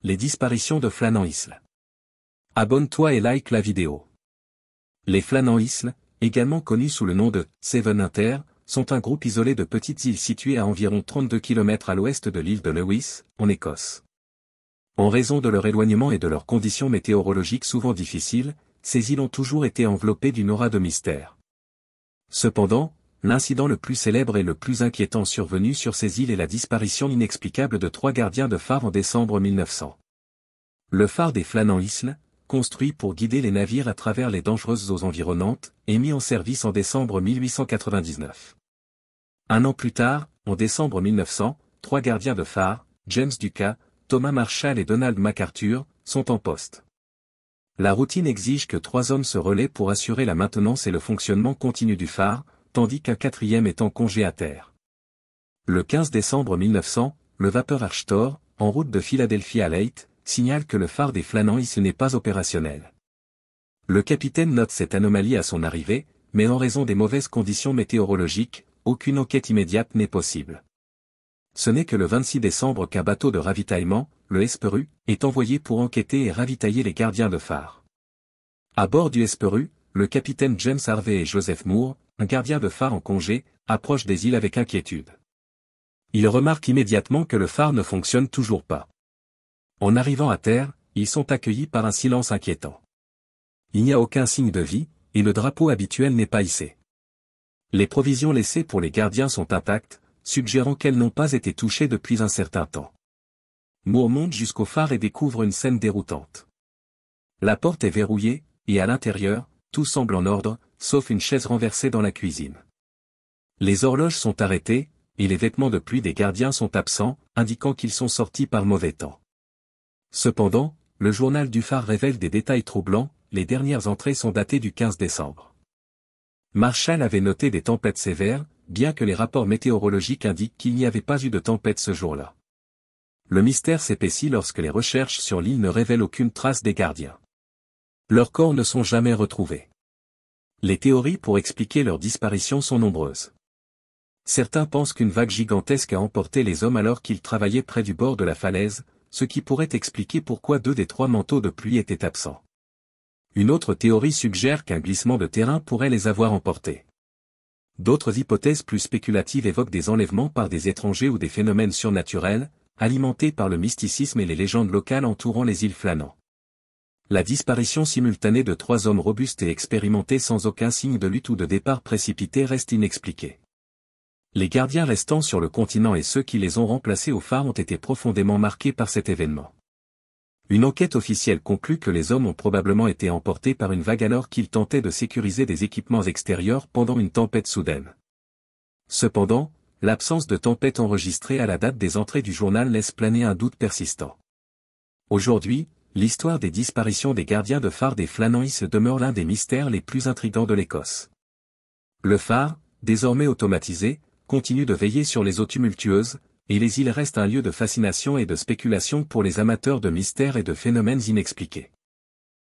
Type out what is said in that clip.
les disparitions de Flannan Isle. Abonne-toi et like la vidéo. Les Flannan Isles, également connus sous le nom de Seven Inter, sont un groupe isolé de petites îles situées à environ 32 km à l'ouest de l'île de Lewis, en Écosse. En raison de leur éloignement et de leurs conditions météorologiques souvent difficiles, ces îles ont toujours été enveloppées d'une aura de mystère. Cependant, l'incident le plus célèbre et le plus inquiétant survenu sur ces îles est la disparition inexplicable de 3 gardiens de phare en décembre 1900. Le phare des Flannan Isles, construit pour guider les navires à travers les dangereuses eaux environnantes, est mis en service en décembre 1899. Un an plus tard, en décembre 1900, 3 gardiens de phare, James Ducat, Thomas Marshall et Donald MacArthur, sont en poste. La routine exige que 3 hommes se relaient pour assurer la maintenance et le fonctionnement continu du phare, tandis qu'un 4e est en congé à terre. Le 15 décembre 1900, le vapeur Archtor, en route de Philadelphie à Leyte, signale que le phare des Flannan Isles n'est pas opérationnel. Le capitaine note cette anomalie à son arrivée, mais en raison des mauvaises conditions météorologiques, aucune enquête immédiate n'est possible. Ce n'est que le 26 décembre qu'un bateau de ravitaillement, le Hesperus, est envoyé pour enquêter et ravitailler les gardiens de phare. À bord du Hesperus, le capitaine James Harvey et Joseph Moore, un gardien de phare en congé, approchent des îles avec inquiétude. Ils remarquent immédiatement que le phare ne fonctionne toujours pas. En arrivant à terre, ils sont accueillis par un silence inquiétant. Il n'y a aucun signe de vie, et le drapeau habituel n'est pas hissé. Les provisions laissées pour les gardiens sont intactes, suggérant qu'elles n'ont pas été touchées depuis un certain temps. Moore monte jusqu'au phare et découvre une scène déroutante. La porte est verrouillée, et à l'intérieur, tout semble en ordre, sauf une chaise renversée dans la cuisine. Les horloges sont arrêtées, et les vêtements de pluie des gardiens sont absents, indiquant qu'ils sont sortis par mauvais temps. Cependant, le journal du phare révèle des détails troublants, les dernières entrées sont datées du 15 décembre. Marshall avait noté des tempêtes sévères, bien que les rapports météorologiques indiquent qu'il n'y avait pas eu de tempête ce jour-là. Le mystère s'épaissit lorsque les recherches sur l'île ne révèlent aucune trace des gardiens. Leurs corps ne sont jamais retrouvés. Les théories pour expliquer leur disparition sont nombreuses. Certains pensent qu'une vague gigantesque a emporté les hommes alors qu'ils travaillaient près du bord de la falaise, ce qui pourrait expliquer pourquoi 2 des 3 manteaux de pluie étaient absents. Une autre théorie suggère qu'un glissement de terrain pourrait les avoir emportés. D'autres hypothèses plus spéculatives évoquent des enlèvements par des étrangers ou des phénomènes surnaturels, alimentés par le mysticisme et les légendes locales entourant les îles Flannan. La disparition simultanée de 3 hommes robustes et expérimentés sans aucun signe de lutte ou de départ précipité reste inexpliquée. Les gardiens restant sur le continent et ceux qui les ont remplacés au phare ont été profondément marqués par cet événement. Une enquête officielle conclut que les hommes ont probablement été emportés par une vague alors qu'ils tentaient de sécuriser des équipements extérieurs pendant une tempête soudaine. Cependant, l'absence de tempête enregistrée à la date des entrées du journal laisse planer un doute persistant. Aujourd'hui, l'histoire des disparitions des gardiens de phare des Flannan Isles demeure l'un des mystères les plus intrigants de l'Écosse. Le phare, désormais automatisé, continue de veiller sur les eaux tumultueuses, et les îles restent un lieu de fascination et de spéculation pour les amateurs de mystères et de phénomènes inexpliqués.